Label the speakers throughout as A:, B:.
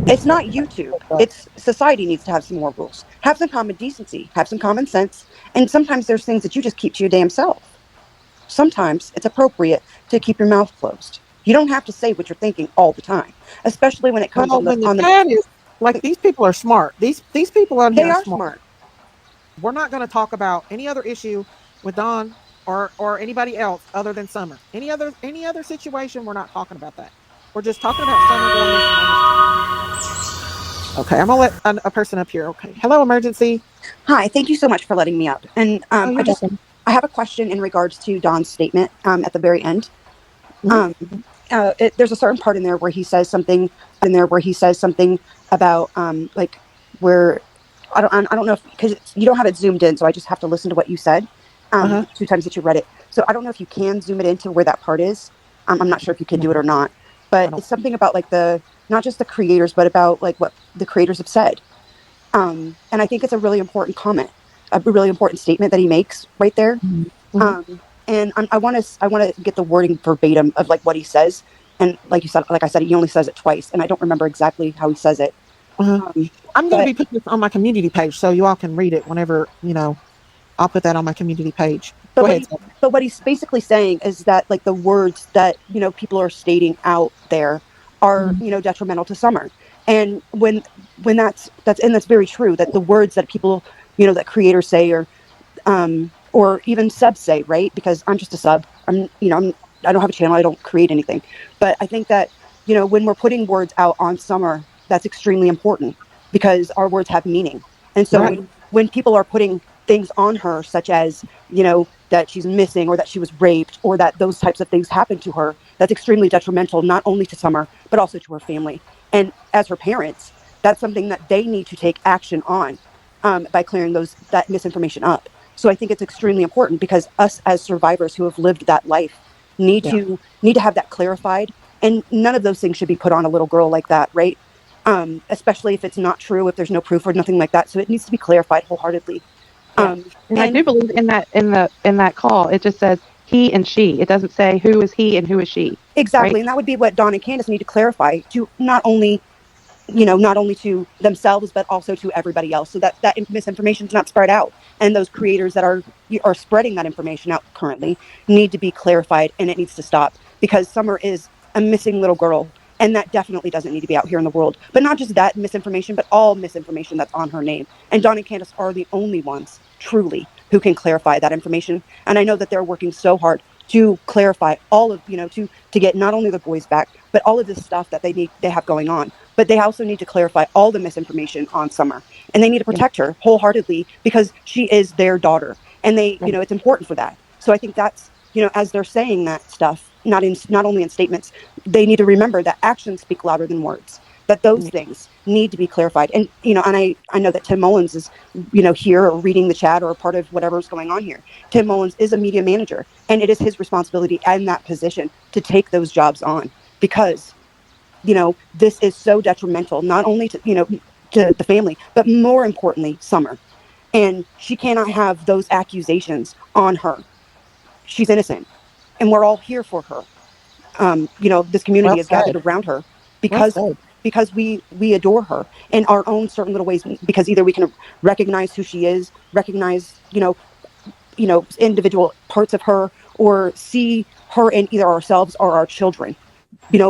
A: It's not YouTube. It's society needs to have some more rules. Have some common decency, have some common sense, and sometimes there's things that you just keep to your damn self. Sometimes it's appropriate to keep your mouth closed. You don't have to say what you're thinking all the time, especially when it comes
B: Well,
A: on
B: when the
A: the
B: chat is like, these people are smart. These people on here
A: they
B: are
A: are
B: smart.
A: smart.
B: We're not going to talk about any other issue with Don or anybody else other than Summer. Any other situation, we're not talking about that. We're just talking about Summer going missing on the street. Okay, I'm gonna let a person up here. Okay, hello, emergency.
A: Hi, thank you so much for letting me up. And
B: Oh, you're welcome.
A: I have a question in regards to Don's statement at the very end.
B: Hmm.
A: Um, there's a certain part in there where he says something about like where I don't know if because you don't have it zoomed in, so I just have to listen to what you said
B: Uh huh.
A: the two times that you read it. So I don't know if you can zoom it into where that part is. I'm not sure if you can do it or not,
B: I
A: but
B: don't.
A: it's something about like the not just the creators, but about like what the creators have said. And I think it's a really important comment, a really important statement that he makes right there.
B: Mm-hmm.
A: And I want to get the wording verbatim of like what he says. And like you said, like I said, he only says it twice, and I don't remember exactly how he says it.
B: Uh-huh.
A: Um,
B: I'm going to
A: but
B: be putting this on my community page so you all can read it whenever, I'll put that on my community page.
A: but
B: Go
A: what
B: ahead.
A: he but what he's basically saying is that like the words that people are stating out there are
B: Mhm.
A: detrimental to Summer. And when that's very true, that the words that people that creators say or even subs say, right? Because I'm just a sub. I don't have a channel. I don't create anything. But I think that, when we're putting words out on Summer, that's extremely important because our words have meaning. And so
B: Right.
A: when people are putting things on her, such as, that she's missing or that she was raped or that those types of things happened to her, that's extremely detrimental, not only to Summer, but also to her family. And as her parents, that's something that they need to take action on by clearing that misinformation up. So I think it's extremely important because us as survivors who have lived that life
B: Yeah.
A: need to have that clarified. And none of those things should be put on a little girl like that, right? Especially if it's not true, if there's no proof or nothing like that. So it needs to be clarified wholeheartedly.
C: Yeah. And I
A: And
C: do believe in that call, it just says he and she. It doesn't say who is he and who is she, right?
A: exactly, and that would be what Don and Candace need to clarify to not only to themselves but also to everybody else, so that misinformation is not spread out, and those creators that are spreading that information out currently need to be clarified, and it needs to stop because Summer is a missing little girl, and that definitely doesn't need to be out here in the world. But not just that misinformation, but all misinformation that's on her name. And Don and Candace are the only ones truly who can clarify that information, and I know that they're working so hard to clarify all of to get not only the boys back but all of this stuff that they have going on, but they also need to clarify all the misinformation on Summer, and they need to
C: Yeah.
A: protect her wholeheartedly because she is their daughter, and
C: Yeah.
A: it's important for that. So I think that's as they're saying that stuff, not only in statements, they need to remember that actions speak louder than words. That those
C: Yeah.
A: things need to be clarified, and and I know that Tim Mullins is here or reading the chat or a part of whatever's going on here. Tim Mullins is a media manager, and it is his responsibility in that position to take those jobs on because this is so detrimental, not only to, to the family, but more importantly, Summer. And she cannot have those accusations on her. She's innocent. And we're all here for her. This
B: Well
A: community has gathered
B: said.
A: around her
B: Well
A: because
B: said.
A: we adore her in our own certain little ways because either we can recognize who she is, recognize, individual parts of her, or see her in either ourselves or our children,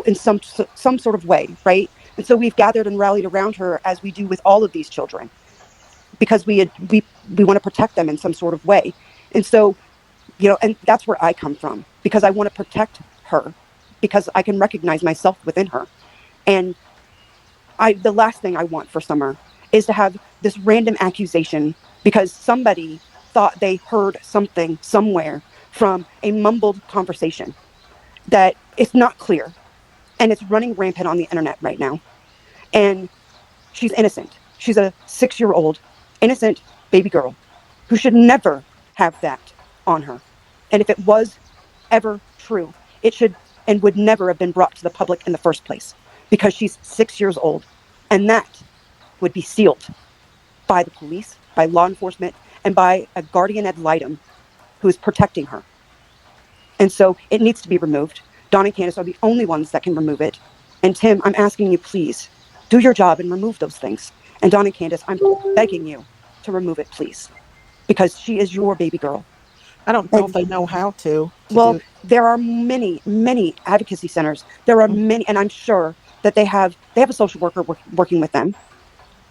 A: in some sort of way, right? And so we've gathered and rallied around her as we do with all of these children because we want to protect them in some sort of way. And so, and that's where I come from because I want to protect her because I can recognize myself within her. And the last thing I want for Summer is to have this random accusation because somebody thought they heard something somewhere from a mumbled conversation that it's not clear, and it's running rampant on the internet right now. And she's innocent. She's a 6-year old innocent baby girl who should never have that on her. And if it was ever true, it should and would never have been brought to the public in the first place because she's 6 years old. And that would be sealed by the police, by law enforcement, and by a guardian ad litem who is protecting her. And so it needs to be removed. Dawn and Candace are the only ones that can remove it. And Tim, I'm asking you, please, Do your job and remove those things. And Don and Candace, I'm begging you to remove it, please, because she is your baby girl.
B: I don't know if
A: And
B: they know how to
A: well,
B: do.
A: there are many, many advocacy centers. There are many, and I'm sure that they have a social worker working with them.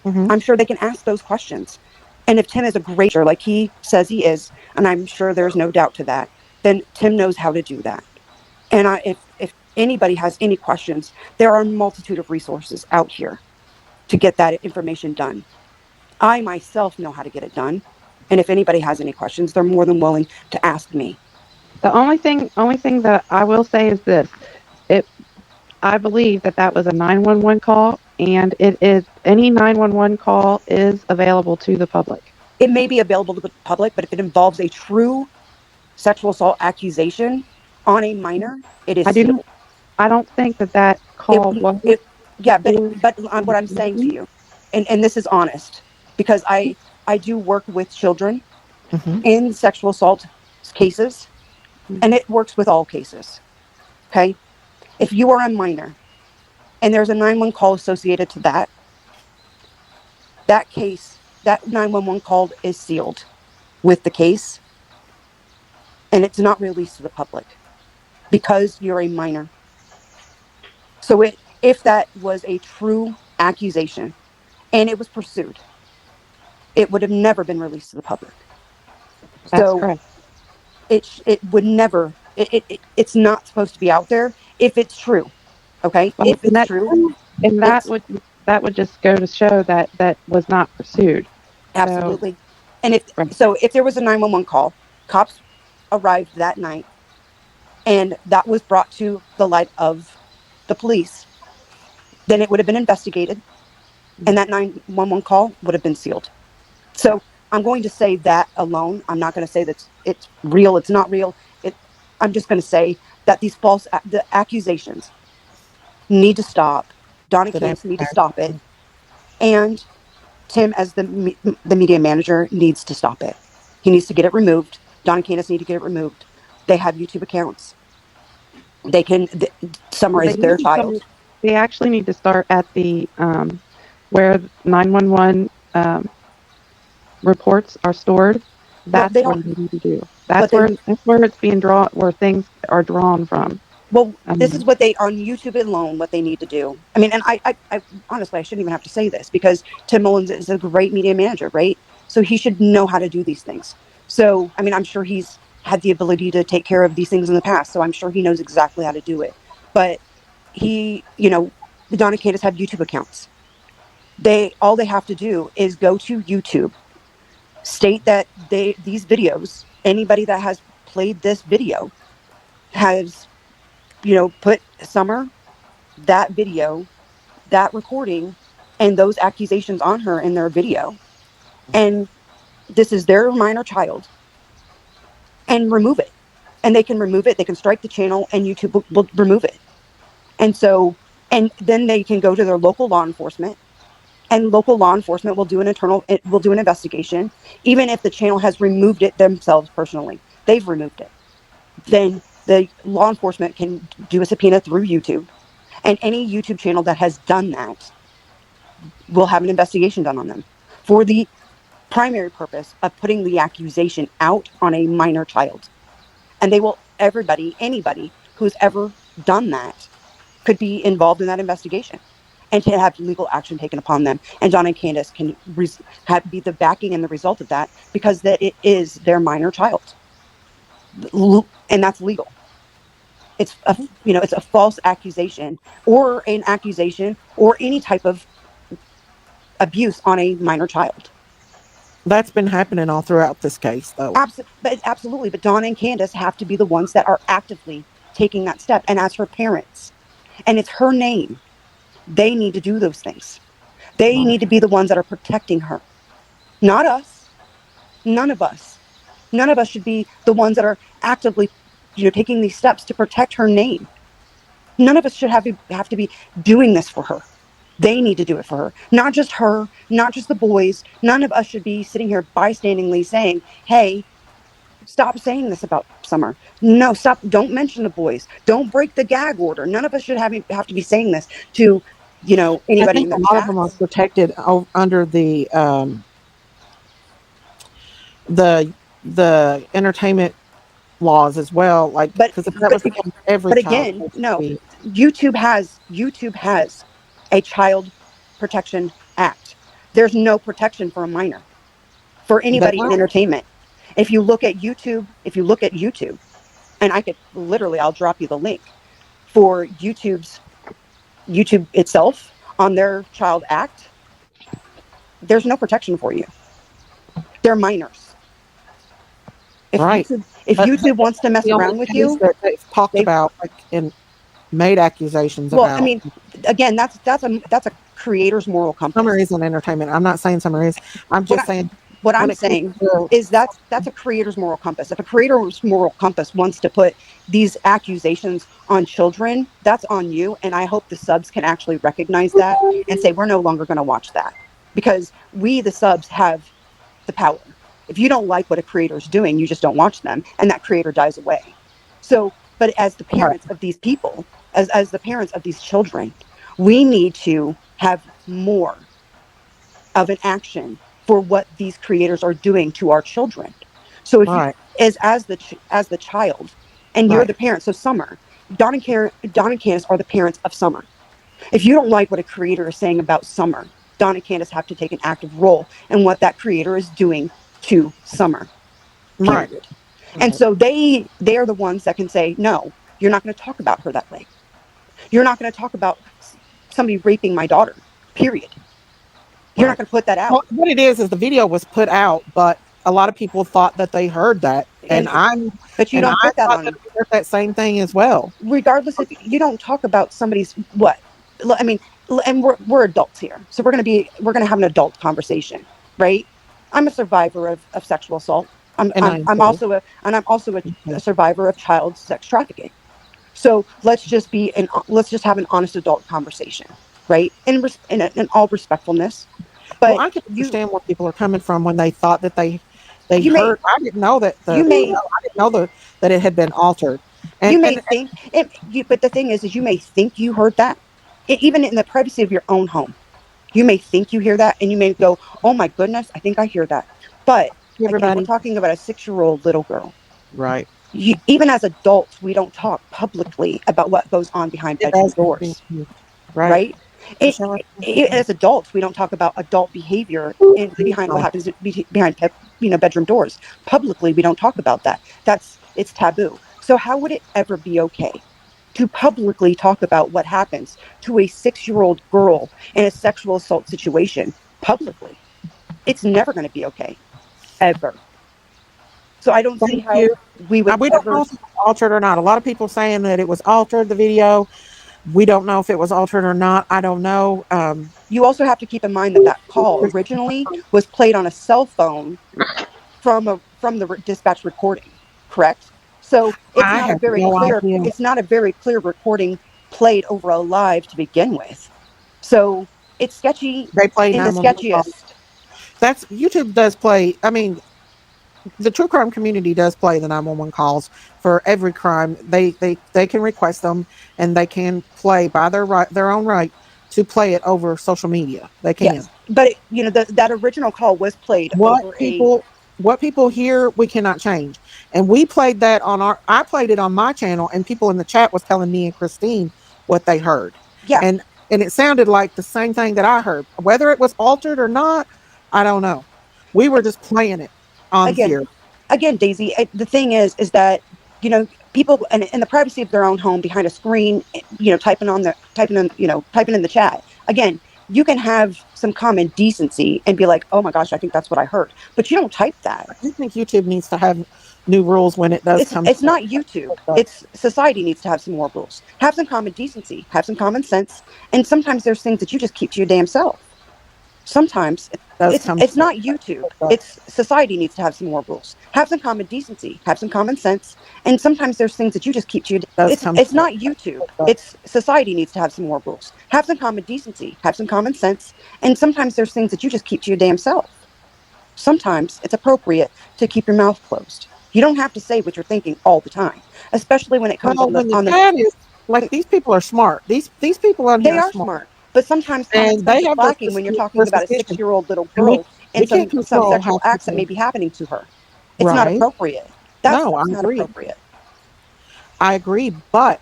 B: Mm-hmm.
A: I'm sure they can ask those questions. And if Tim is a great teacher, like he says he is, and I'm sure there's no doubt to that, then Tim knows how to do that. And if anybody has any questions, there are a multitude of resources out here to get that information done. I myself know how to get it done. And if anybody has any questions, they're more than willing to ask me.
C: The only thing that I will say is this: it I believe that that was a 911 call, and it is any 911 call is available to the public.
A: It may be available to the public, but if it involves a true sexual assault accusation on a minor, it is
C: I do not.
A: sealed.
C: I don't think that that
A: It
C: call
A: wouldn't.
C: was
A: It Yeah, but
C: for
A: what I'm saying to you, and this is honest, because I do work with children
B: Mm-hmm.
A: in sexual assault cases, and it works with all cases. Okay, if you are a minor and there's a 911 call associated to that case, that 911 call is sealed with the case, and it's not released to the public because you're a minor. So if that was a true accusation and it was pursued, it would have never been released to the public.
C: That's
A: So
C: correct.
A: it would never. It's not supposed to be out there if it's true. Okay,
C: Well,
A: if it's true,
C: and
A: it's
C: that would just go to show that that was not pursued. So,
A: absolutely. And
C: right.
A: if there was a 911 call, cops arrived that night, and that was brought to the light of the police, then it would have been investigated, and that 911 call would have been sealed. So I'm going to say that alone. I'm not going to say that it's real. It's not real. I'm just going to say that these the accusations need to stop. Don and
B: That
A: Candace need to stop it, and Tim, as the media manager, needs to stop it. He needs to get it removed. Don and Candace need to get it removed. They have YouTube accounts. They can. Summer
C: Well,
A: is their child.
C: they actually need to start at the where 911 reports are stored.
A: Well,
C: That's
A: they
C: where
A: don't.
C: they need to do.
A: But they
C: That's where it's being drawn, where things are drawn from.
A: Well, this is
C: Um,
A: what they on YouTube alone what they need to do. I mean, and I honestly I shouldn't even have to say this because Tim Mullins is a great media manager, right? So he should know how to do these things. So I mean, I'm sure he's had the ability to take care of these things in the past, so I'm sure he knows exactly how to do it. But the Donna Candace have YouTube accounts. They all they have to do is go to YouTube, state that these videos, anybody that has played this video has put Summer, that video, that recording, and those accusations on her in their video. And this is their minor child, and remove it. And they can remove it. They can strike the channel, and YouTube will remove it. And so, and then they can go to their local law enforcement, and local law enforcement will do an investigation, even if the channel has removed it themselves personally. They've removed it. Then the law enforcement can do a subpoena through YouTube, and any YouTube channel that has done that will have an investigation done on them for the primary purpose of putting the accusation out on a minor child. And anybody who's ever done that could be involved in that investigation and to have legal action taken upon them. And John and Candace can be the backing and the result of that because that it is their minor child. And that's legal. It's a false accusation or an accusation or any type of abuse on a minor child.
B: That's been happening all throughout this case, though.
A: Absolutely. But Donna and Candace have to be the ones that are actively taking that step. And as her parents, and it's her name, they need to do those things. They
B: Right.
A: need to be the ones that are protecting her, not us. None of us. None of us should be the ones that are actively, taking these steps to protect her name. None of us should have to be doing this for her. They need to do it for her, not just the boys. None of us should be sitting here bystandingly saying, "Hey, stop saying this about Summer. No, stop. Don't mention the boys. Don't break the gag order." None of us should have to be saying this to
B: I
A: anybody
B: think
A: in
B: a
A: their
B: lot of them are
A: chats.
B: protected under the the entertainment laws as well. Like,
A: But
B: because if that
A: but
B: was the case, every
A: but
B: child
A: again,
B: would
A: no.
B: be
A: YouTube has a child protection act. There's no protection for a minor, for
B: they
A: anybody in
B: don't.
A: entertainment. If you look at YouTube, and I'll drop you the link for YouTube itself on their child act. There's no protection for you. They're minors. If
B: Right.
A: YouTube if
B: But
A: YouTube wants to
B: that's
A: mess
B: the only
A: around with
B: case
A: you,
B: that they've talked
A: they
B: about, like, and made accusations
A: well, I
B: about.
A: mean, again, that's a creator's moral
B: Summer
A: compass.
B: is an entertainment. I'm not saying summer is. I'm
A: What
B: just
A: I,
B: saying
A: what
B: when
A: I'm
B: it comes
A: saying
B: to
A: is that's a creator's moral compass. If a creator's moral compass wants to put these accusations on children, that's on you. And I hope the subs can actually recognize that and say we're no longer going to watch that, because we, the subs, have the power. If you don't like what a creator is doing, you just don't watch them, and that creator dies away. So, but as the
B: right,
A: parents of these people, as the parents of these children, we need to have more of an action for what these creators are doing to our children. So if you,
B: right,
A: as the child, and you're
B: right,
A: the parent, so Summer, Don and Candace are the parents of Summer. If you don't like what a creator is saying about Summer, Don and Candace have to take an active role in what that creator is doing to Summer.
B: right,
A: Period. And
B: right,
A: so they are the ones that can say, no, you're not going to talk about her that way. You're not going to talk about somebody raping my daughter. Period. You're not
B: right.
A: going to put that out.
B: Well, what it is the video was put out, but a lot of people thought that they heard that,
A: And but you
B: and
A: don't
B: I
A: put that
B: thought that
A: on,
B: I heard that same thing as well.
A: regardless, if you don't talk about somebody's what. I mean, and we're adults here, so we're going to have an adult conversation, right? I'm a survivor of sexual assault. i'm
B: And I
A: i'm,
B: am
A: I'm
B: too.
A: also a
B: Mhm.
A: survivor of child sex trafficking. So let's just have an honest adult conversation, right? In all respectfulness.
B: Well,
A: But
B: I can
A: you
B: understand where people are coming from when they thought that they
A: you may
B: heard. I didn't know that the
A: you
B: video.
A: may
B: I didn't know that it had been altered.
A: you may
B: And
A: think it, but the thing is you may think you heard that, even in the privacy of your own home. You may think you hear that, and you may go, oh my goodness, I think I hear that. But again, we're
B: everybody,
A: talking about a 6-year-old little girl.
B: right?
A: Even as adults, we don't talk publicly about what goes on behind
B: It
A: bedroom
B: does need to be
A: doors,
B: improved. Right.
A: right?
B: Michelle,
A: As adults, we don't talk about adult behavior behind what
B: no,
A: happens behind bedroom doors. Publicly, we don't talk about that. It's taboo. So how would it ever be okay to publicly talk about what happens to a 6-year-old girl in a sexual assault situation publicly? It's never going to be okay, ever. So I don't see
B: thank
A: how
B: you.
A: we would
B: We don't know
A: ever.
B: if it was altered or not. A lot of people saying that it was altered, the video. We don't know if it was altered or not. I don't know.
A: You also have to keep in mind that that call originally was played on a cell phone from the dispatch recording, correct? So
B: I have no idea.
A: it's not a very clear recording played over a live to begin with. So it's sketchy
B: They play
A: in the
B: 911 calls.
A: sketchiest.
B: That's YouTube does play. I mean, the true crime community does play the 911 calls for every crime. They can request them, and they can play by their own right to play it over social media. They can.
A: Yes, but that original call was played
B: What
A: over a.
B: people what people hear, we cannot change. And we played that on our I played it on my channel, and people in the chat was telling me and Christine what they heard.
A: Yeah.
B: And it sounded like the same thing that I heard. Whether it was altered or not, I don't know. We were just playing it on
A: again
B: here.
A: Daisy, the thing is that people in the privacy of their own home behind a screen, typing in the chat. Again, you can have some common decency and be like, oh my gosh, I think that's what I heard, but you don't type that.
B: I do think YouTube needs to have new rules when it does come
A: It's
B: to
A: not YouTube.
B: that.
A: It's society needs to have some more rules, have some common decency, have some common sense. And sometimes there's things that you just keep to your damn self. Sometimes
B: Does come to
A: it's not YouTube.
B: that.
A: It's society needs to have some more rules. Have some common decency. Have some common sense. And sometimes there's things that you just keep to your.
B: Does come
A: It's not YouTube.
B: that.
A: It's society needs to have some more rules. Have some common decency. Have some common sense. And sometimes there's things that you just keep to your damn self. Sometimes it's appropriate to keep your mouth closed. You don't have to say what you're thinking all the time, especially when it comes
B: Well,
A: on the
B: when the chat is like, these people are smart. These people on here
A: They
B: are
A: are
B: smart.
A: smart, But sometimes common
B: and they
A: sense is
B: have
A: lacking when you're
B: their
A: talking about a
B: suspicion,
A: 6-year-old little
B: and
A: girl
B: we
A: and
B: can't
A: some
B: control how
A: sexual acts that may
B: people.
A: be happening to her. It's not
B: Right?
A: appropriate. That
B: No, I
A: stuff's not
B: agree.
A: appropriate.
B: I agree, but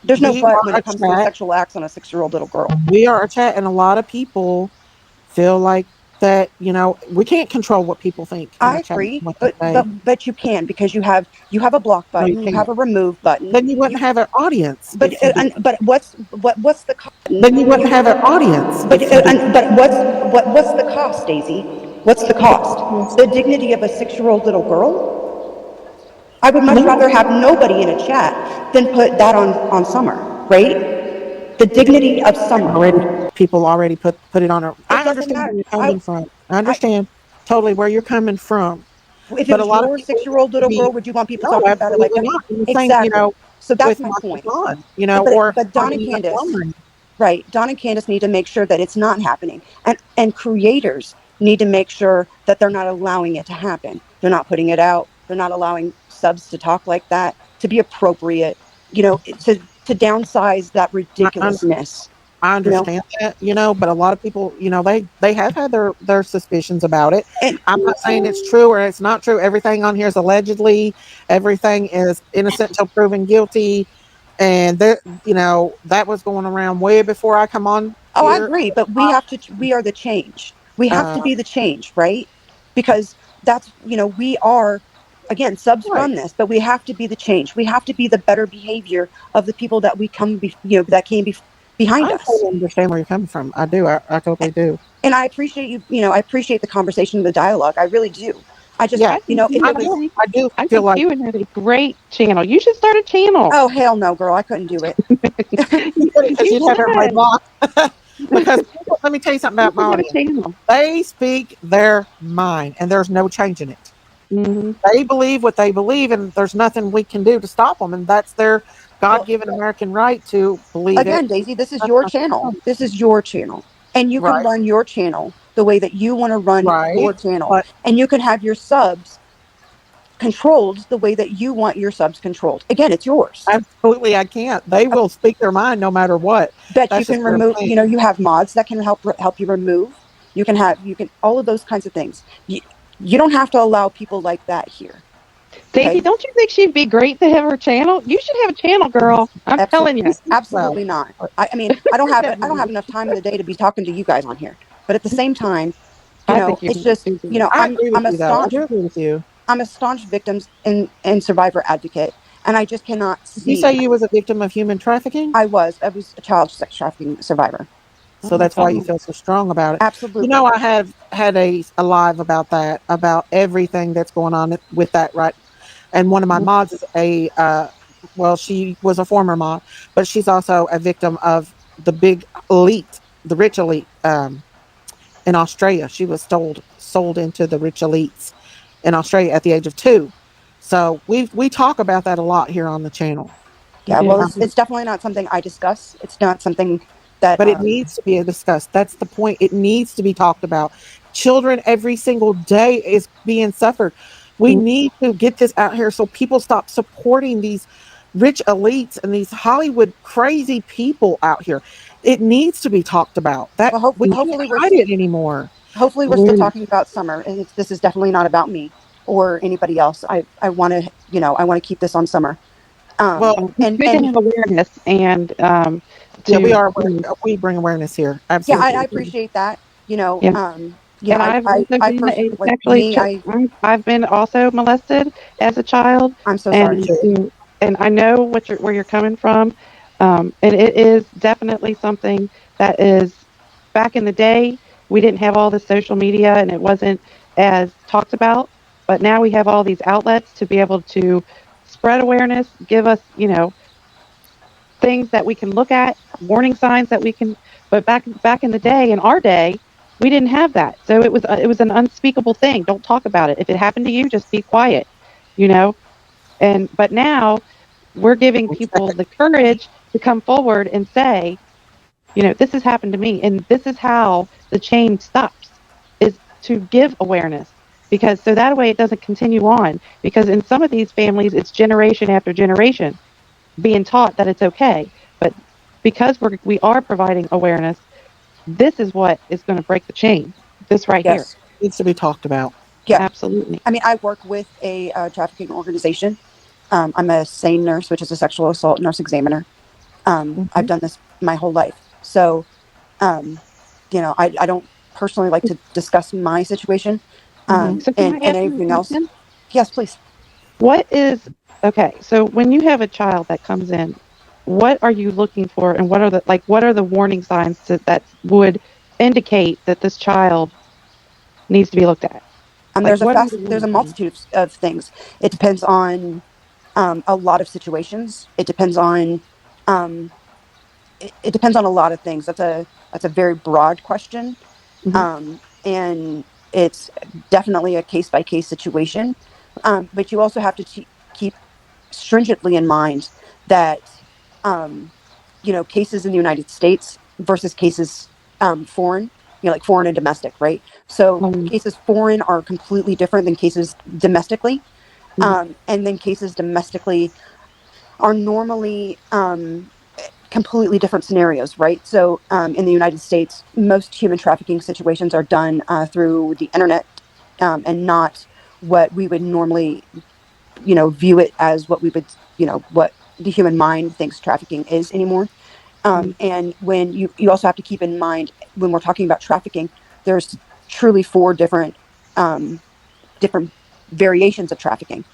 A: There's no
B: we
A: but when
B: are a
A: it comes to a
B: chat.
A: sexual acts on a 6-year-old little girl.
B: We are a chat, and a lot of people feel like that. We can't control what people think in
A: I
B: a chat,
A: agree,
B: what they
A: but
B: say.
A: you can, because you have a block
B: No, you
A: button, you
B: can't.
A: have a remove button.
B: Then you
A: You
B: wouldn't have an audience
A: but
B: if you did.
A: but what's the cost?
B: Then you wouldn't have an audience
A: But
B: if you did.
A: what's the cost, Daisy? What's the cost? The dignity of a 6-year-old little girl? I would much rather have nobody in a chat than put that on Summer, right? The dignity of Summer.
B: Already, people already put it on her.
A: It
B: I
A: doesn't
B: understand
A: matter.
B: where you're coming from. I
A: I
B: understand totally where you're coming from.
A: if it
B: But a
A: was
B: lot of
A: your
B: people
A: 6-year-old
B: would
A: little
B: be,
A: girl, would you want people
B: no,
A: talking about it like
B: absolutely
A: that?
B: not. And the same,
A: Exactly. So that's
B: with
A: my
B: my
A: point.
B: son,
A: But
B: or
A: Don and
B: even
A: Candace,
B: online.
A: right? Don and Candace need to make sure that it's not happening, and creators need to make sure that they're not allowing it to happen. They're not putting it out. They're not allowing subs to talk like that, to be appropriate. To downsize that
B: I,
A: ridiculousness.
B: I
A: You know,
B: understand that, but a lot of people, they have had their suspicions about it.
A: and
B: I'm not saying it's true or it's not true. Everything on here is allegedly. Everything is innocent till proven guilty, and there, that was going around way before I come on
A: oh, I
B: here.
A: agree, but we are the change. We have
B: Uh,
A: to be the change, right? Because we are, again, subs
B: right.
A: run this, but we have to be the change. We have to be the better behavior of the people that we that came behind
B: I
A: us.
B: totally understand where you're coming from. I do. I totally do.
A: And I appreciate I appreciate the conversation, the dialogue. I really do. I just,
B: Yeah,
C: I think
A: if
C: you
A: it
C: and
A: was,
C: I
B: feel
C: think
B: like
C: you and have a great channel. You should start a channel.
A: oh, hell no, girl, I couldn't do it.
B: because
C: You
B: you'd have everybody
C: should.
B: blocked. Because let me tell you something
C: You
B: about my
C: should have a
B: audience.
C: channel.
B: They speak their mind, and there's no changing it.
C: Hmm.
B: They believe what they believe, and there's nothing we can do to stop them. And that's their
A: Well,
B: God-given American right to believe it.
A: again, Daisy, this is
B: That's
A: your
B: not
A: channel.
B: wrong.
A: This is your channel. And you can
B: Right,
A: run your channel the way that you want to run your
B: right.
A: channel.
B: But
A: And you can have your subs controlled the way that you want your subs controlled. Again, it's yours.
B: absolutely, I can't. They will speak their mind no matter what.
A: Bet you
B: That's
A: can
B: just their
A: remove,
B: thing.
A: you have mods that can help you remove. You can all of those kinds of things. You don't have to allow people like that here.
C: Daisy,
A: Okay?
C: don't you think she'd be great to have her channel? You should have a channel, girl. I'm telling
A: Absolutely,
C: you.
B: Well,
A: absolutely not. I mean, I don't have enough time in the day to be talking to you guys on here. But at the same time,
C: I think
A: it's
C: you'd
A: just,
C: do great.
B: I agree with you, though. I do agree with you.
A: I'm a staunch victims and survivor advocate, and I just cannot
B: Did you say
A: see.
B: you was a victim of human trafficking?
A: I was a child sex trafficking survivor.
C: Oh
B: So
C: my
B: that's why you
C: God.
B: feel so strong about it.
A: Absolutely.
B: I have had a live about that, about everything that's going on with that, right? And one of my mods is well, she was a former mod, but she's also a victim of the big elite, the rich elite, in Australia. She was sold into the rich elites in Australia at the age of 2. So we talk about that a lot here on the channel.
A: Yeah.
C: Yeah.
A: Well,
B: Um,
A: it's definitely not something I discuss. It's not something that
B: but it needs to be discussed. That's the point. It needs to be talked about. Children every single day is being suffered. We need to get this out here so people stop supporting these rich elites and these Hollywood crazy people out here. It needs to be talked about. That
A: well,
B: we can't hide it anymore.
A: hopefully we're still talking about Summer, and this is definitely not about me or anybody else. I want to I want to keep this on Summer.
B: Well,
C: It's good to
A: And
C: have awareness and
B: yeah,
C: to,
B: we bring awareness here.
A: yeah, I
B: Absolutely.
A: appreciate that.
C: yeah. And I've also
A: I
C: been a
A: personally, like
C: sexually,
A: me,
C: I've been also molested as a child,
A: I'm so sorry.
C: and and I know where you're coming from, and it is definitely something that is back in the day we didn't have all the social media and it wasn't as talked about, but now we have all these outlets to be able to spread awareness, give us, things that we can look at, warning signs that we can. But back in the day, in our day, we didn't have that, so it was an unspeakable thing. Don't talk about it. If it happened to you, just be quiet, you know. And but now we're giving people the courage to come forward and say, this has happened to me, and this is how the chain stops, is to give awareness. Because so that way it doesn't continue on, because in some of these families it's generation after generation being taught that it's okay. But because we are providing awareness, This is what is going to break the chain. This right here.
A: Yes.
B: Needs to be talked about.
A: Yeah.
C: Absolutely.
A: I mean, I work with a trafficking organization. I'm a SANE nurse, which is a sexual assault nurse examiner. I've
B: Mhm,
A: done this my whole life. So, um, I don't personally like to discuss my situation,
B: mhm.
C: So can I
A: and
C: ask you a
A: anything else.
C: question?
A: Yes, please.
C: What is okay? So when you have a child that comes in, what are you looking for, and what are the warning signs that would indicate that this child needs to be looked at? Like what are the
A: There's
C: warning
A: a
C: signs?
A: multitude of things. It depends on a lot of situations. Um, it depends on a lot of things. That's a very broad question,
B: Mhm.
A: and it's definitely a case by case situation. But you also have to keep stringently in mind that um, cases in the United States versus cases foreign, like foreign and domestic, right? So
C: Um,
A: cases foreign are completely different than cases domestically,
C: mhm,
A: and then cases domestically are normally completely different scenarios, right? So in the United States, most human trafficking situations are done through the internet, and not what we would normally, view it as what we would, what the human mind thinks trafficking is anymore.
C: mhm,
A: And when you also have to keep in mind when we're talking about trafficking, there's truly four different variations of trafficking.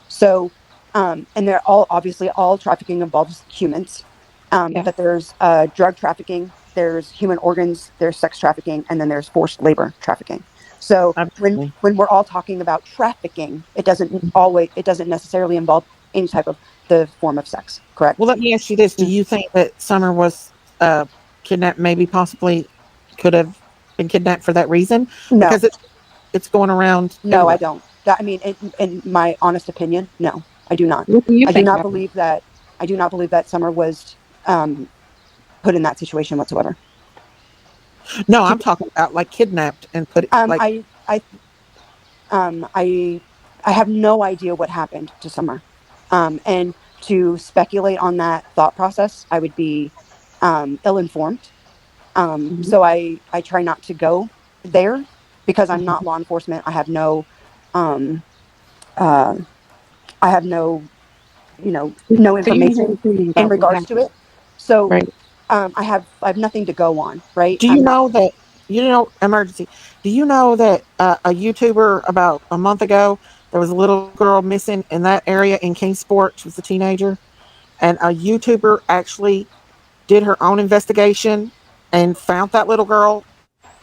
A: So, and they're all obviously all trafficking involves humans,
C: yeah.
A: but there's drug trafficking, there's human organs, there's sex trafficking, and then there's forced labor trafficking. So
B: Absolutely.
A: when we're all talking about trafficking, it doesn't necessarily involve any type of the form of sex.
B: Well,
A: Correct?
B: let me ask you this: do
C: Yeah.
B: you think that Summer was kidnapped? Maybe, possibly, could have been kidnapped for that reason
A: No,
B: because it's going around
A: no, I
B: everywhere.
A: don't. That I mean, in my honest opinion, no, I do not.
C: What do you
A: I do
C: think
A: not
C: happened?
A: believe that. I do not believe that Summer was um, put in that situation whatsoever.
B: No,
A: She,
B: I'm talking about like kidnapped and put it
A: um,
B: like.
A: I, I, um, I, I have no idea what happened to Summer, and to speculate on that thought process, I would be ill-informed.
C: Mhm.
A: So I try not to go there because I'm not law enforcement. Um, uh, I have no
C: So you don't have an
A: information
C: opinion
A: in
C: about what
A: regards to
C: happened,
A: it. So
C: right?
A: I have nothing to go on, right?
B: Do you
A: I'm not.
B: know that emergency? Do you know that a YouTuber about a month ago there was a little girl missing in that area in Kingsport? She was a teenager, and a YouTuber actually did her own investigation and found that little girl.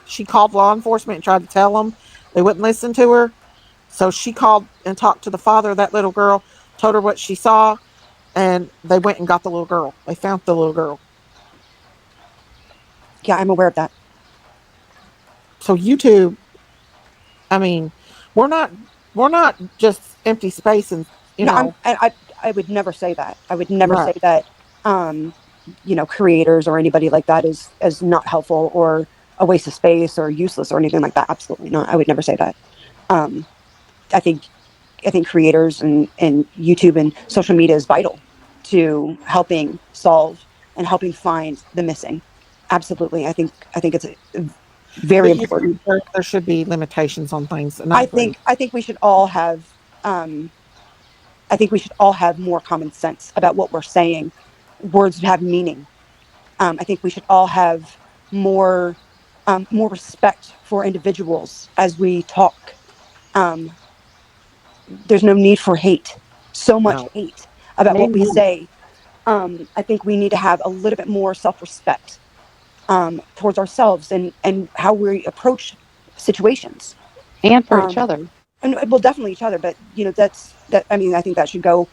B: She called law enforcement and tried to tell them. They wouldn't listen to her. So she called and talked to the father of that little girl, told her what she saw, and they went and got the little girl. They found the little girl.
A: Yeah, I'm aware of that.
B: So YouTube, I mean, we're not we're not just empty space and you
A: No,
B: know,
A: I would never say that. I would never
B: right.
A: say that. Um, creators or anybody like that is not helpful or a waste of space or useless or anything like that. Absolutely not. I would never say that. Um, I think I think creators and YouTube and social media is vital to helping solve and helping find the missing. Absolutely. I think it's very
B: But you think
A: important.
B: there should be limitations on things, and I agree.
A: I think we should all have um, I think we should all have more common sense about what we're saying. Words have meaning. I think we should all have more more respect for individuals as we talk. Um, there's no need for hate. So much
B: No.
A: hate about what we
C: Amen.
A: say. I think we need to have a little bit more self-respect towards ourselves and how we approach situations.
C: And for each
A: Um,
C: other.
A: and well, definitely each other, but that. I mean, I think that should go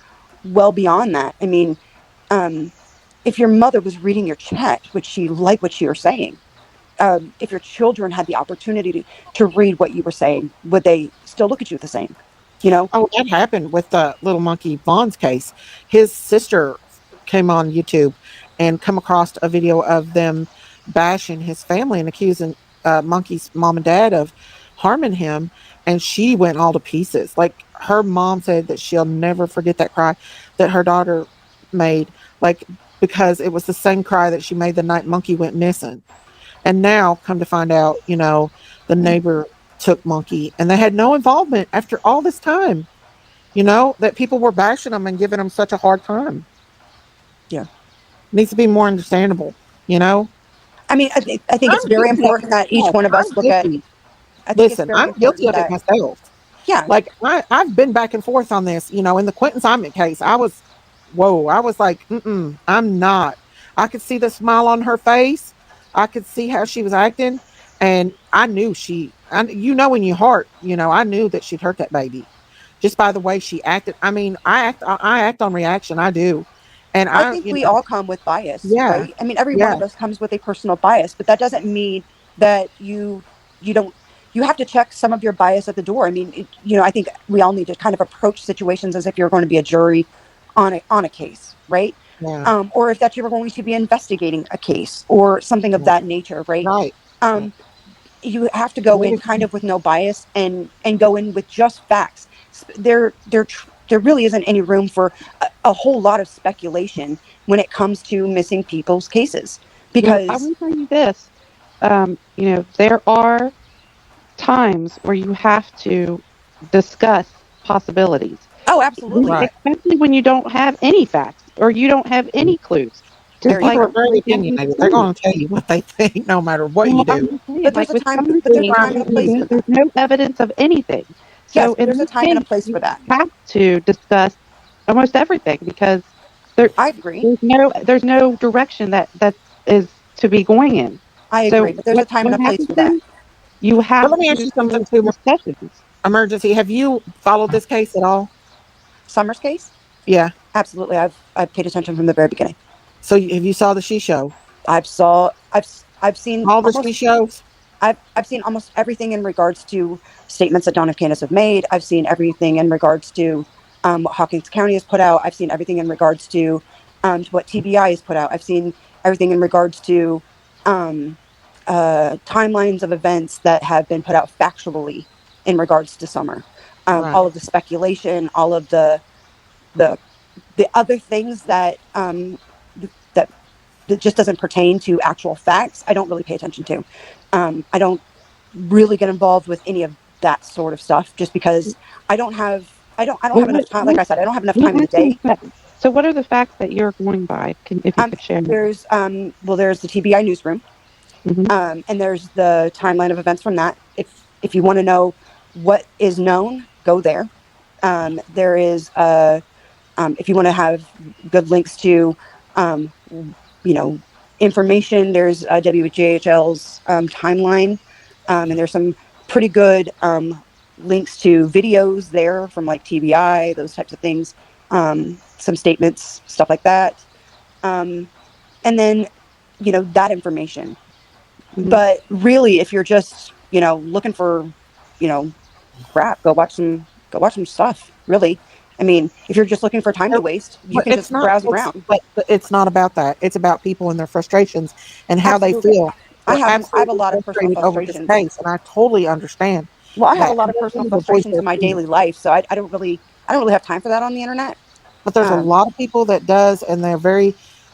A: well beyond that. I mean, um, if your mother was reading your chat, would she like what you were saying? If your children had the opportunity to read what you were saying, would they still look at you the same? You know?
B: Oh, that happened with the little monkey Vaughn's case. His sister came on YouTube and come across a video of them bashing his family and accusing Monkey's mom and dad of harming him, and she went all to pieces. Like her mom said that she'll never forget that cry that her daughter made, like because it was the same cry that she made the night Monkey went missing. And now, come to find out, the neighbor took Monkey and they had no involvement after all this time, that people were bashing them and giving them such a hard time.
A: Yeah.
B: Needs to be more understandable, you know?
A: I mean, I think
B: I'm
A: it's very
B: guilty of
A: important
B: it
A: that each
B: myself.
A: one of us
B: I'm
A: look at.
B: guilty.
A: I think it's
B: Listen,
A: very
B: I'm guilty
A: important
B: of it
A: that,
B: myself.
A: yeah,
B: Like I've been back and forth on this. In the Quentin Simon case, whoa, I was like, I'm not. I could see the smile on her face. I could see how she was acting, and I knew in your heart, I knew that she'd hurt that baby, just by the way she acted. I mean, I act on reaction. I do, and
A: I think we all come with bias,
B: yeah,
A: right? I mean, every one
B: yeah,
A: of us comes with a personal bias, but that doesn't mean that you don't you have to check some of your bias at the door. I mean, I think we all need to kind of approach situations as if you're going to be a jury on a case, right?
B: yeah,
A: Or if that you were going to be investigating a case or something of
B: yeah.
A: that nature, right?
B: Right.
A: Um, you have to go in
B: Maybe
A: kind of with no bias and go in with just facts. There really isn't any room for a whole lot of speculation when it comes to missing people's cases
C: Well, I
A: because
C: will tell you this. There are times where you have to discuss possibilities,
A: oh, absolutely,
B: right.
C: especially when you don't have any facts or you don't have any clues.
B: And
C: Just
A: very
B: people
C: like
B: are
A: true.
B: very
C: we have with
B: opinionated. They're
C: summer.
B: going to tell you what they think, no matter what you
C: Well, I'm
B: do.
C: just saying,
A: But
C: like
A: there's a
C: with
A: time.
C: summer
A: But
C: being
A: there's a time and a place
C: prosecuted,
A: for
C: there's
A: that.
C: no evidence of anything.
A: Yes,
C: So
A: but
C: in
A: there's a
C: this
A: time and a
C: case,
A: place
C: you
A: for that.
C: have to discuss almost everything because there
A: I agree.
C: there's no direction that is to be going in.
A: I agree.
C: So
A: But there's a time
C: what
A: and a place
C: happens
A: for that.
C: then? You
B: But
C: have
B: let me ask
C: to
B: you
C: do
B: something
C: those
B: too.
C: discussions.
B: Emergency. Have you followed this case at all?
A: Summer's case.
B: Yeah.
A: Absolutely. I've paid attention from the very beginning.
B: So have you saw the she show?
A: I've seen
B: All the she
A: almost
B: shows?
A: I've seen almost everything in regards to statements that Don and Candace have made. I've seen everything in regards to what Hawkins County has put out. I've seen everything in regards to what TBI has put out. I've seen everything in regards to um, timelines of events that have been put out factually in regards to summer.
B: Right.
A: All of the speculation, all of the the other things that that just doesn't pertain to actual facts. I don't really pay attention to. I don't really get involved with any of that sort of stuff just because I don't
C: Well,
A: have enough time. Like I said, I don't have enough time in the
C: what
A: day.
C: so what are the facts that you're going by? If you could share.
A: There's the TBI newsroom,
C: Hmm.
A: and there's the timeline of events from that. If you want to know what is known, go there. There is if you want to have good links to you know information, there's WJHL's timeline, and there's some pretty good links to videos there from like TBI, those types of things, some statements, stuff like that, um, and then that information.
C: Hmm.
A: But really, if you're just looking for you know crap, go watch some stuff. Really, I mean, if you're just looking for time to
B: But
A: waste, you
B: but
A: can
B: it's
A: just
B: not.
A: browse around.
B: But it's not about that. It's about people and their frustrations and how they
A: Absolutely.
B: feel.
A: I
B: They're
A: have I have a
B: absolutely
A: lot of personal
B: frustrated over this
A: frustrations.
B: case, and I totally understand
A: Well, I have a
B: that.
A: lot
B: And
A: of
B: they're
A: personal
B: ready to voice
A: frustrations
B: their
A: in my
B: opinion.
A: daily life, so I don't really have time for that on the internet.
B: But there's a
A: Um,
B: lot of people that does, and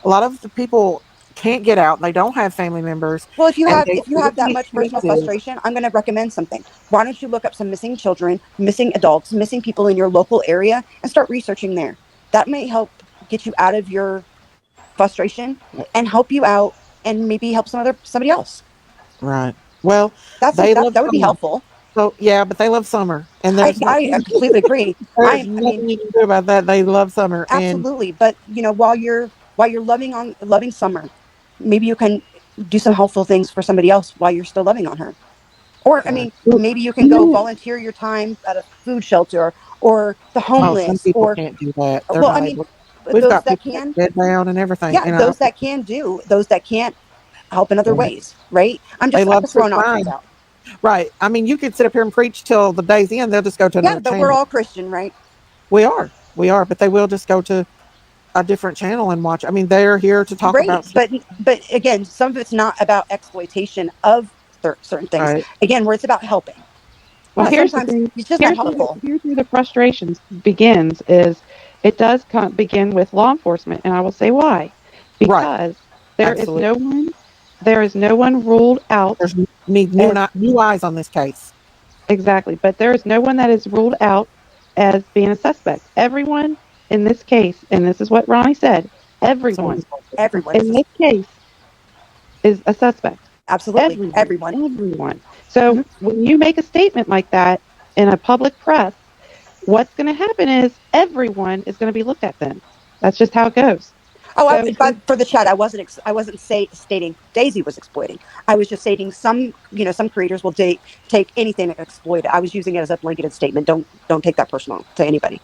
B: a lot of the people can't get out. They don't have family members,
A: well, if you
B: and
A: have
B: they
A: if you
B: give
A: have that
B: these
A: much personal
B: cases.
A: frustration, I'm going to recommend something. Why don't you look up some missing children, missing adults, missing people in your local area, and start researching there? That may help get you out of your frustration and help you out, and maybe help somebody else.
B: Right. Well,
A: That's
B: they
A: like that.
B: love
A: That would be
B: summer.
A: helpful.
B: So yeah, but they love summer, and
A: I
B: there's not
A: I completely agree.
B: there's
A: I mean,
B: nothing you can do about that. They love summer, and
A: absolutely. But while you're loving summer, maybe you can do some helpful things for somebody else while you're still loving on her. Or I
B: right.
A: mean,
C: Well,
A: maybe you can
C: you
A: go
C: know,
A: volunteer your time at a food shelter or the
B: Oh, some
A: homeless
B: people
A: or
B: can't do that. They're
A: well, I
B: not
A: mean,
B: able. We've
A: those
B: got
A: that
B: people that
A: can,
B: bed down and everything,
A: yeah, those that can do, those that can't help in other
B: yeah,
A: ways, right? I'm
B: they
A: just I'm
B: love
A: just
B: sweet
A: throwing options
B: wine.
A: out.
B: Right. I mean, you could sit up here and preach till the day's end. They'll just go to
A: Yeah,
B: another
A: but we're
B: channel.
A: all Christian, right?
B: We are, but they will just go to a different channel and watch. I mean, they're here to talk
A: Right,
B: about
A: but again, some of it's not about exploitation of certain things.
B: right,
A: Again, where it's about helping.
C: well, here's the
A: Sometimes
C: thing.
A: it's just not helpful.
C: Here's where the frustrations begins. Is it does begin with law enforcement, and I will say why.
B: right,
C: Because there is
B: absolutely,
C: no one there is no one ruled out
B: There's need
C: as
B: new eyes on this case.
C: exactly, but there is no one that is ruled out as being a suspect. Everyone in this case, and this is what Ronnie said,
B: Someone's
C: everyone
A: Everyone is
C: in this case is a suspect.
A: absolutely
C: Everyone,
A: everyone.
C: everyone. So
A: Mhm.
C: when you make a statement like that in a public press, what's going to happen is everyone is going to be looked at then. That's just how it goes.
A: Oh,
C: So
A: but for the chat, I wasn't stating Daisy was exploiting. I was just stating some, some creators will take anything and exploit it. I was using it as a blanketed statement. Don't take that personal to anybody.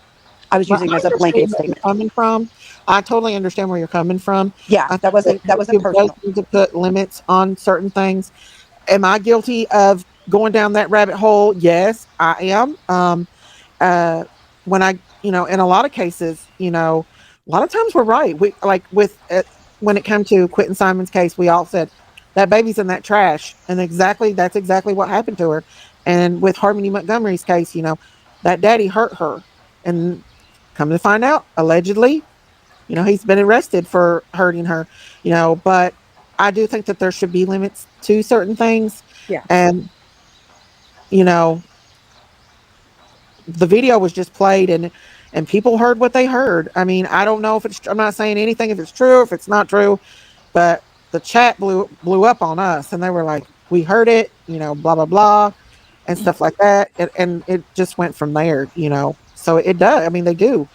A: I was
B: Well,
A: using it
B: I
A: as a
B: understand
A: blanketed
B: where you're
A: statement.
B: coming from. I totally understand where you're coming from.
A: Yeah,
B: I think that
A: that wasn't
B: YouTube does
A: personal.
B: need to put limits on certain things. Am I guilty of going down that rabbit hole? Yes, I am. Uh, when I, in a lot of cases, a lot of times we're right. We like with when it came to Quentin Simon's case, we all said that baby's in that trash, and that's exactly what happened to her. And with Harmony Montgomery's case, that daddy hurt her, and come to find out, allegedly, he's been arrested for hurting her. But I do think that there should be limits to certain things,
A: Yeah,
B: and you know the video was just played, and people heard what they heard. I mean, I don't know if I'm not saying anything if it's true, if it's not true, but the chat blew up on us, and they were like, we heard it, blah blah blah, and stuff like that, and it just went from there. So it does. I mean, they do.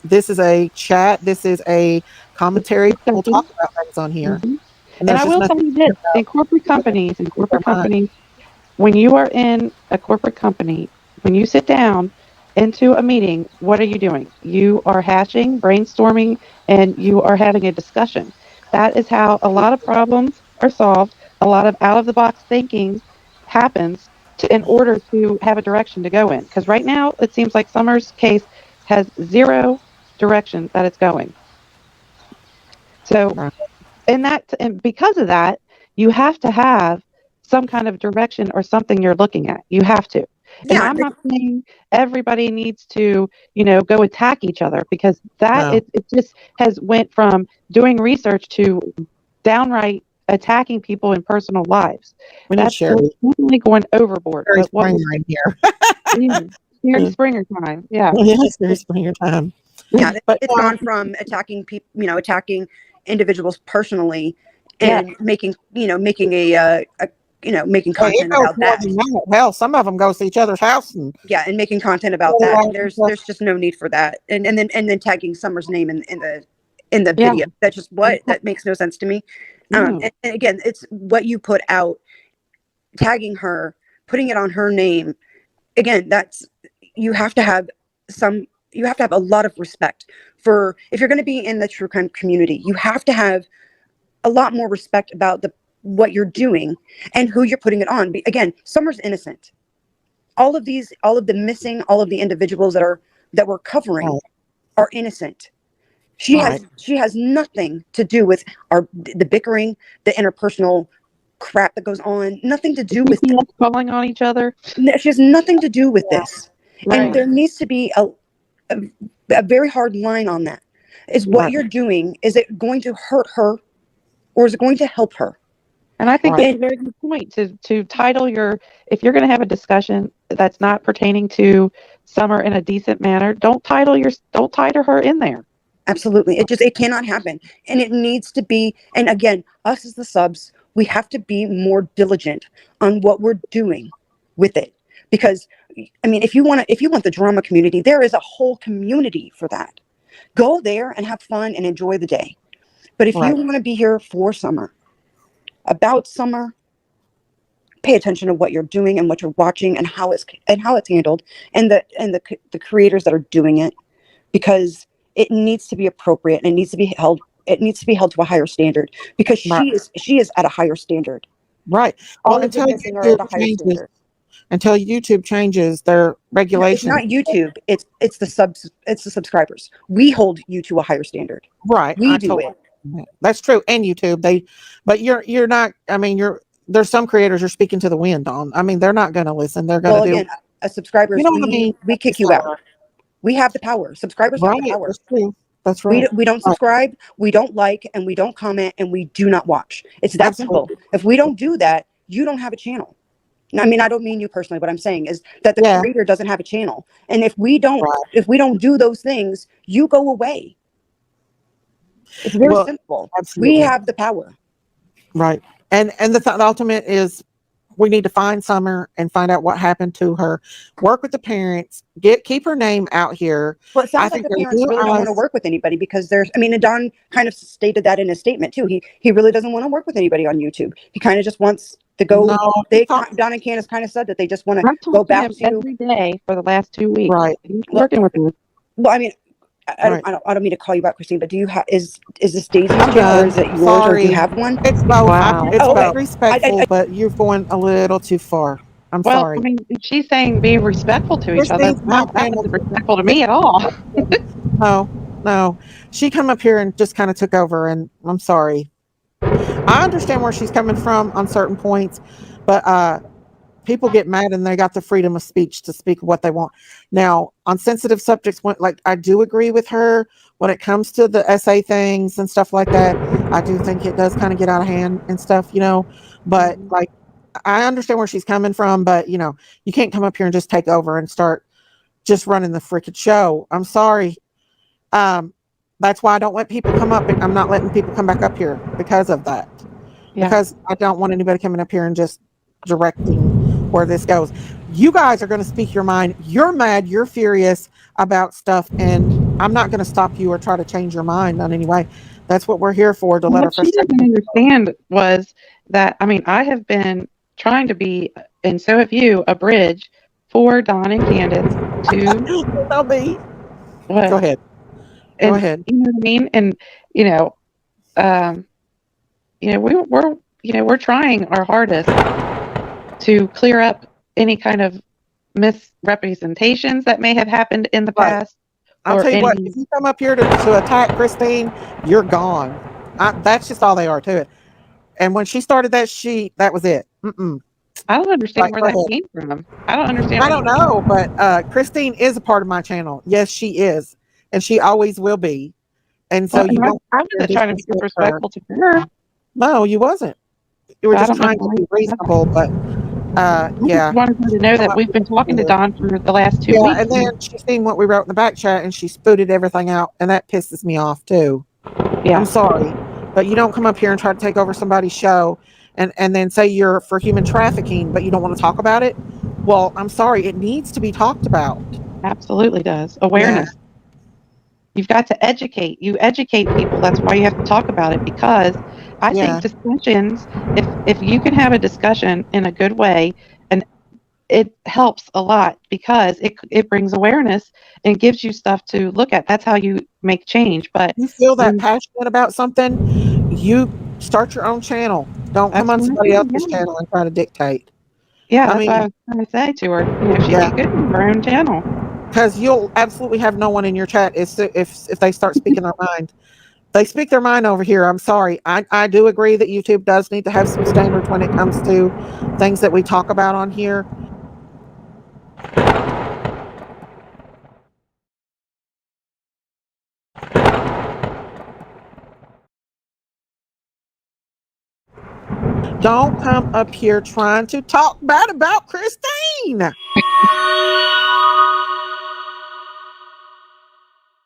B: This is a chat, this is a commentary. People talk
C: discussion.
B: about things on here,
C: Mhm.
B: and
C: And
B: there's
C: I
B: just
C: will tell
B: nothing
C: you this:
B: about
C: in corporate
B: their mind.
C: companies, when you are in a corporate company, when you sit down into a meeting, what are you doing? You are hashing, brainstorming, and you are having a discussion. That is how a lot of problems are solved. A lot of out of the box thinking happens in order to have a direction to go in. Because right now, it seems like Summer's case has zero direction that it's going. So
B: Right.
C: and because of that, you have to have some kind of direction or something you're looking at. You have to. And
A: yeah,
C: I'm not saying everybody needs to, go attack each other because that
B: No,
C: it just has went from doing research to downright attacking people in personal lives.
B: we need
C: That's
B: Sherry.
C: definitely going overboard.
B: Sherry
C: But what was
B: Springer in here.
C: yeah, Sherry Springer time? Yeah,
B: Yes, Sherry Springer time.
A: yeah.
B: But
A: It's gone from attacking people, attacking individuals personally,
C: yeah.
A: and making making
B: hey, it
A: content
B: goes
A: about
B: more
A: that.
B: than that. Hell, some of them go to each other's house and
A: Yeah, and making content about that.
B: terrorize and stuff.
A: There's just no need for that. And then tagging Summer's name in the
C: Yeah.
A: video. That's just what that makes no sense to me.
C: No.
A: And again, it's what you put out, tagging her, putting it on her name. Again, that's you have to have some. You have to have a lot of respect for if you're going to be in the true crime community. You have to have a lot more respect about the what you're doing and who you're putting it on. Again, Summer's innocent. All of the missing, all of the individuals that we're covering
B: Right,
A: are innocent.
B: right.
A: She has nothing to do with the bickering, the interpersonal crap that goes on. Nothing to do with
C: CPS calling on each other.
A: she has nothing to do with this. And
C: Right.
A: there needs to be a, a very hard line on that. Is what
B: Right,
A: you're doing, is it going to hurt her or is it going to help her?
C: And I think
B: right,
C: it's a
A: And
C: very good point to title your if you're going to have a discussion that's not pertaining to Summer in a decent manner, don't title her in there.
A: absolutely, it cannot happen. And it needs to be, and again, us as the subs, we have to be more diligent on what we're doing with it. Because I mean, if you want the drama community, there is a whole community for that. Go there and have fun and enjoy the day. But if you
B: right,
A: want to be here for Summer, about Summer, pay attention to what you're doing and what you're watching and how it's handled, and the creators that are doing it, because it needs to be appropriate and it needs to be held to a higher standard, because
B: right,
A: she is at a higher standard.
B: right. Well,
A: All of the missing are at a higher standard.
B: Until YouTube changes their
A: No, it's
B: regulations,
A: not YouTube, it's the subscribers. We hold you to a higher standard.
B: right?
A: We
B: I
A: do
B: totally.
A: it.
B: That's true, and YouTube. But you're not. I mean, there's some creators you're speaking to the wind on. I mean, they're not going to listen. They're going to
A: Well,
B: do.
A: again, as subscribers,
B: You know what I mean?
A: we
B: That's
A: kick
B: just
A: you out.
B: how.
A: We have the power. Subscribers have the
B: Right.
A: power.
B: That's true. That's right.
A: We don't
B: Right.
A: subscribe, we don't like, and we don't comment, and we do not watch. It's that simple.
B: Absolutely.
A: If we don't do that, you don't have a channel. I mean, I don't mean you personally. What I'm saying is that the
B: Yeah.
A: creator doesn't have a channel, and
B: Right.
A: if we don't do those things, you go away. It's very
B: Well,
A: simple. We
B: absolutely.
A: have the power.
B: Right. And the ultimate is we need to find Summer and find out what happened to her. Work with the parents. Keep her name out here.
A: Well, it
B: I
A: sounds like
B: think
A: the
B: there's
A: parents
B: new
A: really don't want to
B: eyes.
A: work with anybody because there's, I mean, and Don kind of stated that in his statement too. He really doesn't want to work with anybody on YouTube. He kind of just wants to go.
B: No, he
A: They
B: talked
A: Don and Candace kind of said that they just want to
C: I've
A: go
C: talked to
A: back
C: him
A: to.
C: every day for the last 2 weeks.
B: right,
C: He's
A: Well,
C: working with us.
A: well, I mean,
B: right.
A: I don't mean to call you out, Christine, but do you have is this Daisy's
B: I'm
A: channel or
B: done.
A: is it yours or do you
B: Sorry.
A: have one?
B: It's both.
C: Wow.
B: It's
A: Oh,
B: both
A: okay.
B: respectful, but you're going a little too far. I'm
C: Well, I
B: sorry.
C: mean, she's saying be respectful to each other.
B: Christine's my
C: Wow, that
B: channel.
C: wasn't respectful to me at all.
B: No, no. She come up here and just kind of took over, and I'm sorry. I understand where she's coming from on certain points, but people get mad and they got the freedom of speech to speak what they want. Now, on sensitive subjects, like I do agree with her when it comes to the essay things and stuff like that. I do think it does kind of get out of hand and stuff, But
C: Mhm.
B: like, I understand where she's coming from, but you can't come up here and just take over and start just running the freaking show. I'm sorry. Um, that's why I don't let people come up. I'm not letting people come back up here because of that.
C: Yeah,
B: Because I don't want anybody coming up here and just directing where this goes. You guys are going to speak your mind. You're mad. You're furious about stuff, and I'm not going to stop you or try to change your mind on any way. That's what we're here for, to let our
C: what she
B: frustration.
C: didn't understand was that, I mean, I have been trying to be, and so have you, a bridge for Don and Candace to
B: I'll be. Go
C: what?
B: ahead. Go
C: And
B: ahead.
C: you know what I mean? And you know, um, we're trying our hardest to clear up any kind of misrepresentations that may have happened in the
B: Right.
C: past
B: I'll
C: or
B: tell you what.
C: any.
B: If you come up here to attack Christine, you're gone. That's just all they are to it. And when she started that was it. Mm-mm.
C: I don't understand
B: Right.
C: where
B: Go
C: that
B: ahead.
C: came from. I don't understand
B: I
C: where
B: don't
C: you came
B: know,
C: from.
B: but Christine is a part of my channel. Yes, she is, and she always will be. And so
C: Well,
B: you
C: and
B: don't
C: I
B: dare
C: wasn't trying to be
B: disrespect her.
C: disrespectful to her,
B: No, you wasn't. You were
C: but I
B: just
C: don't know
B: trying to
C: why.
B: be reasonable. But
C: I just
B: yeah,
C: wanted her to know
B: come
C: that
B: up
C: we've been talking to
B: here.
C: Don for the last two
B: Yeah,
C: weeks.
B: and then she seen what we wrote in the back chat, and she spooted everything out, and that pisses me off too. I'm
C: Yeah,
B: sorry, but you don't come up here and try to take over somebody's show, and then say you're for human trafficking, but you don't want to talk about it. Well, I'm sorry, it needs to be talked about.
C: absolutely does.
B: Yeah,
C: Awareness. You've got to educate. You educate people. That's why you have to talk about it because I think
B: yeah.
C: discussions, if you can have a discussion in a good way, and it helps a lot because it brings awareness and gives you stuff to look at. That's how you make change. But
B: You feel that
C: when
B: passionate about something, you start your own channel. Don't come
C: that's
B: on
C: what I
B: somebody
C: do,
B: else's
C: yeah.
B: channel and try to dictate.
C: Yeah,
B: I
C: that's what I
B: mean,
C: was trying to say to her. She
B: yeah,
C: could get her own channel.
B: because you'll absolutely have no one in your chat if they start speaking their mind. They speak their mind over here. I'm sorry. I do agree that YouTube does need to have some standards when it comes to things that we talk about on here. Don't come up here trying to talk bad about Christine.